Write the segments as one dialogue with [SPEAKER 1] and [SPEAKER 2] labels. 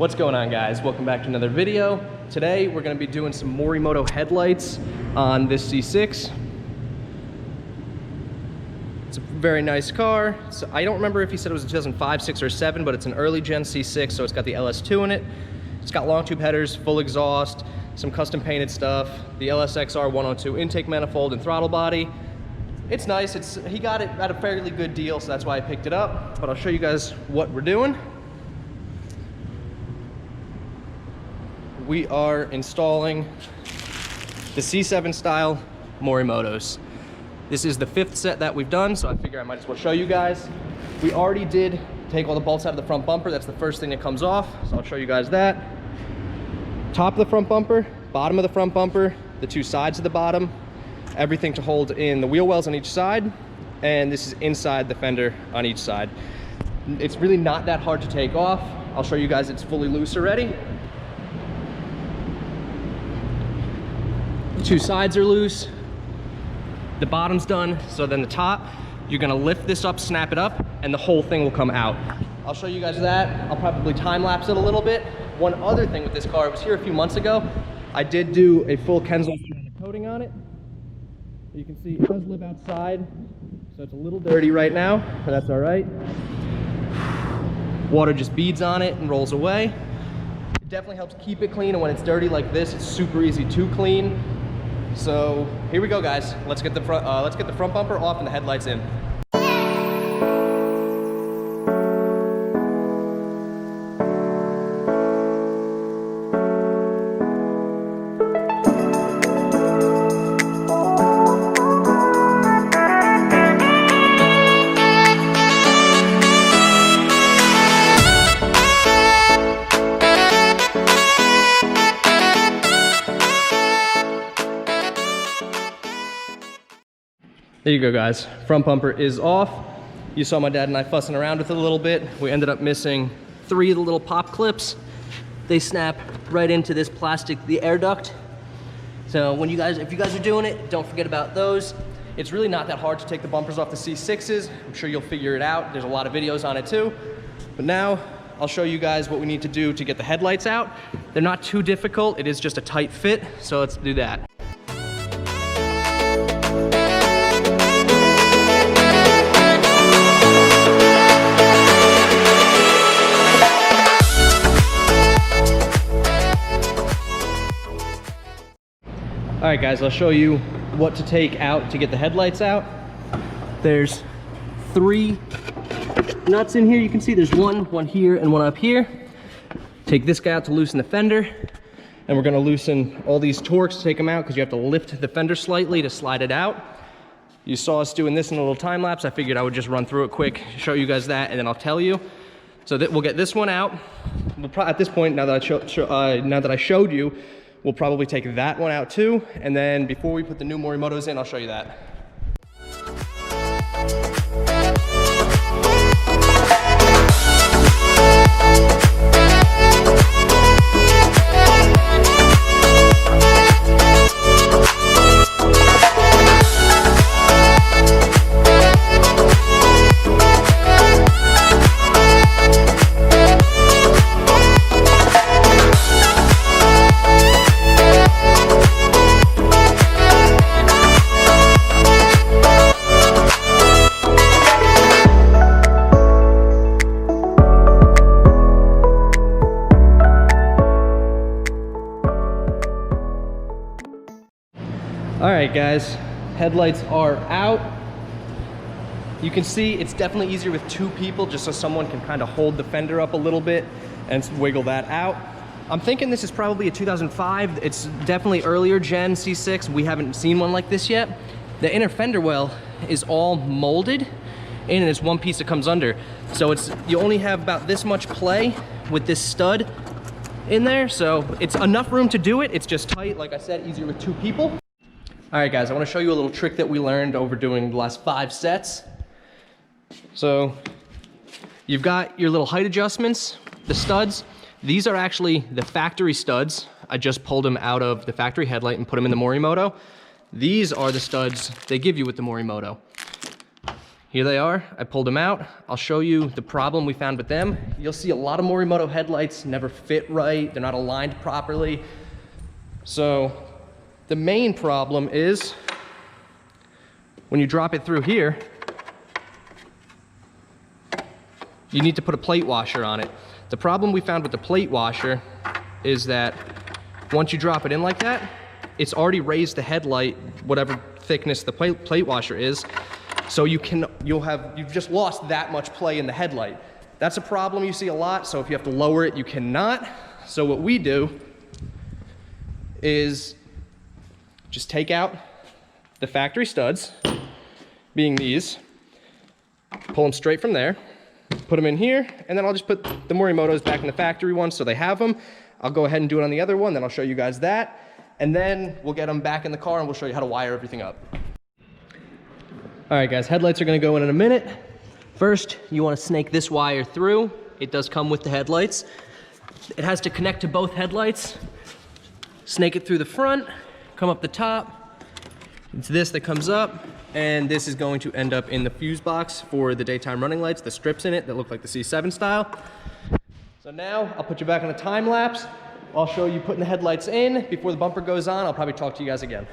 [SPEAKER 1] What's going on, guys? Welcome back to another video. Today we're going to be doing some Morimoto headlights on this C6. It's a very nice car. So I don't remember if he said it was a 2005, 6, or 7, but it's an early gen C6, so it's got the LS2 in it. It's got long tube headers, full exhaust, some custom painted stuff, the LSXR 102 intake manifold and throttle body. It's nice. He got it at a fairly good deal, so that's why I picked it up. But I'll show you guys what we're doing. We are installing the C7 style Morimotos. This is the 5th set that we've done, so I figure I might as well show you guys. We already did take all the bolts out of the front bumper. That's the first thing that comes off, so I'll show you guys that. Top of the front bumper, bottom of the front bumper, the 2 sides of the bottom, everything to hold in the wheel wells on each side, and this is inside the fender on each side. It's really not that hard to take off. I'll show you guys it's fully loose already. The 2 sides are loose, the bottom's done, so then the top, you're gonna lift this up, snap it up, and the whole thing will come out. I'll show you guys that. I'll probably time lapse it a little bit. One other thing with this car, it was here a few months ago. I did do a full Kenzo coating on it. You can see it does live outside, so it's a little dirty right now, but that's all right. Water just beads on it and rolls away. It definitely helps keep it clean, and when it's dirty like this, it's super easy to clean. So here we go, guys. Let's get the front bumper off and the headlights in. There you go, guys. Front bumper is off. You saw my dad and I fussing around with it a little bit. We ended up missing 3 of the little pop clips. They snap right into this plastic, the air duct. So if you guys are doing it, don't forget about those. It's really not that hard to take the bumpers off the C6s. I'm sure you'll figure it out. There's a lot of videos on it too. But now I'll show you guys what we need to do to get the headlights out. They're not too difficult. It is just a tight fit. So let's do that. All right, guys, I'll show you what to take out to get the headlights out. There's 3 nuts in here. You can see there's one here, and one up here. Take this guy out to loosen the fender, and we're gonna loosen all these Torx to take them out because you have to lift the fender slightly to slide it out. You saw us doing this in a little time lapse. I figured I would just run through it quick, show you guys that, and then I'll tell you. So that we'll get this one out. At this point, now that I showed you, we'll probably take that one out too, and then before we put the new Morimotos in, I'll show you that. All right, guys, headlights are out. You can see it's definitely easier with 2 people, just so someone can kind of hold the fender up a little bit and wiggle that out. I'm thinking this is probably a 2005. It's definitely earlier gen C6. We haven't seen one like this yet. The inner fender well is all molded in, and it's one piece that comes under. So you only have about this much play with this stud in there. So it's enough room to do it. It's just tight, like I said, easier with 2 people. All right, guys, I want to show you a little trick that we learned over doing the last 5 sets. So you've got your little height adjustments, the studs. These are actually the factory studs. I just pulled them out of the factory headlight and put them in the Morimoto. These are the studs they give you with the Morimoto. Here they are. I pulled them out. I'll show you the problem we found with them. You'll see a lot of Morimoto headlights never fit right. They're not aligned properly. So the main problem is when you drop it through here, you need to put a plate washer on it. The problem we found with the plate washer is that once you drop it in like that, it's already raised the headlight, whatever thickness the plate washer is. So you've just lost that much play in the headlight. That's a problem you see a lot, so if you have to lower it, you cannot. So what we do is just take out the factory studs, being these, pull them straight from there, put them in here, and then I'll just put the Morimotos back in the factory one so they have them. I'll go ahead and do it on the other one, then I'll show you guys that, and then we'll get them back in the car and we'll show you how to wire everything up. All right, guys, headlights are gonna go in a minute. First, you wanna snake this wire through. It does come with the headlights. It has to connect to both headlights. Snake it through the front, come up the top. It's this that comes up, and this is going to end up in the fuse box for the daytime running lights, the strips in it that look like the C7 style. So now, I'll put you back on a time lapse. I'll show you putting the headlights in. Before the bumper goes on, I'll probably talk to you guys again.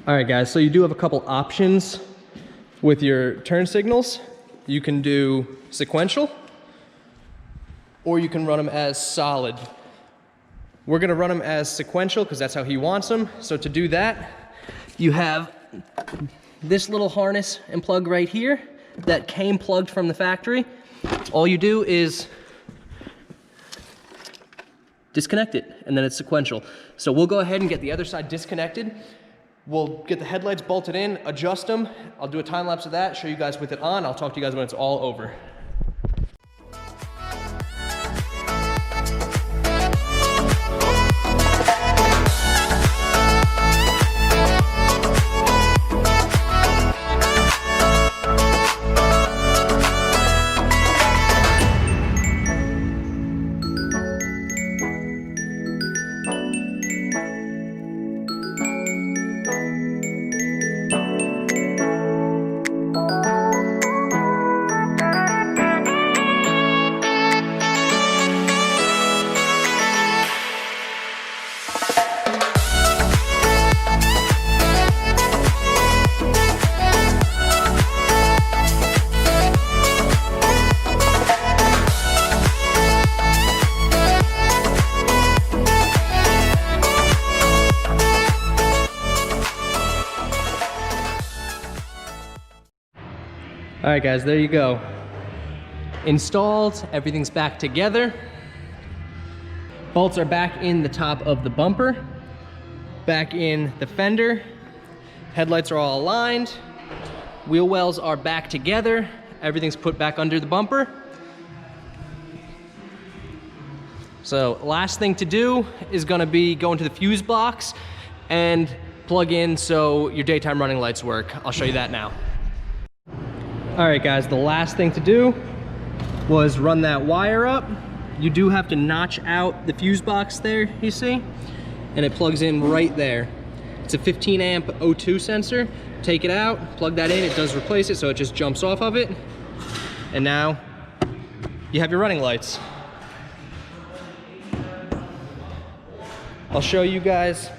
[SPEAKER 1] All right, guys, so you do have a couple options with your turn signals. You can do sequential, or you can run them as solid. We're gonna run them as sequential because that's how he wants them. So to do that, you have this little harness and plug right here that came plugged from the factory. All you do is disconnect it, and then it's sequential. So we'll go ahead and get the other side disconnected. We'll get the headlights bolted in, adjust them. I'll do a time lapse of that, show you guys with it on. I'll talk to you guys when it's all over. All right, guys, there you go. Installed, everything's back together. Bolts are back in the top of the bumper, back in the fender. Headlights are all aligned. Wheel wells are back together. Everything's put back under the bumper. So last thing to do is gonna be go into the fuse box and plug in so your daytime running lights work. I'll show you that now. All right, guys, the last thing to do was run that wire up. You do have to notch out the fuse box there, you see? And it plugs in right there. It's a 15 amp O2 sensor. Take it out, plug that in, it does replace it, so it just jumps off of it. And now you have your running lights. I'll show you guys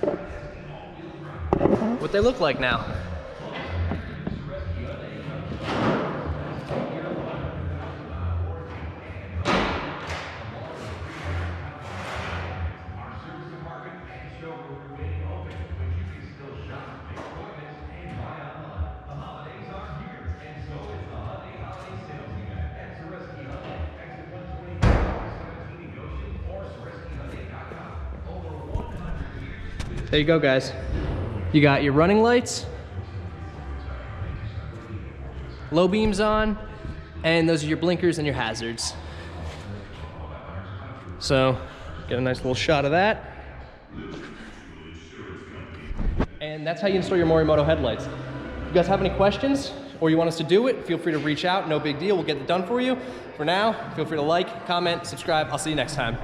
[SPEAKER 1] what they look like now. There you go, guys. You got your running lights, low beams on, and those are your blinkers and your hazards. So, get a nice little shot of that. And that's how you install your Morimoto headlights. If you guys have any questions or you want us to do it, feel free to reach out. No big deal, we'll get it done for you. For now, feel free to like, comment, subscribe. I'll see you next time.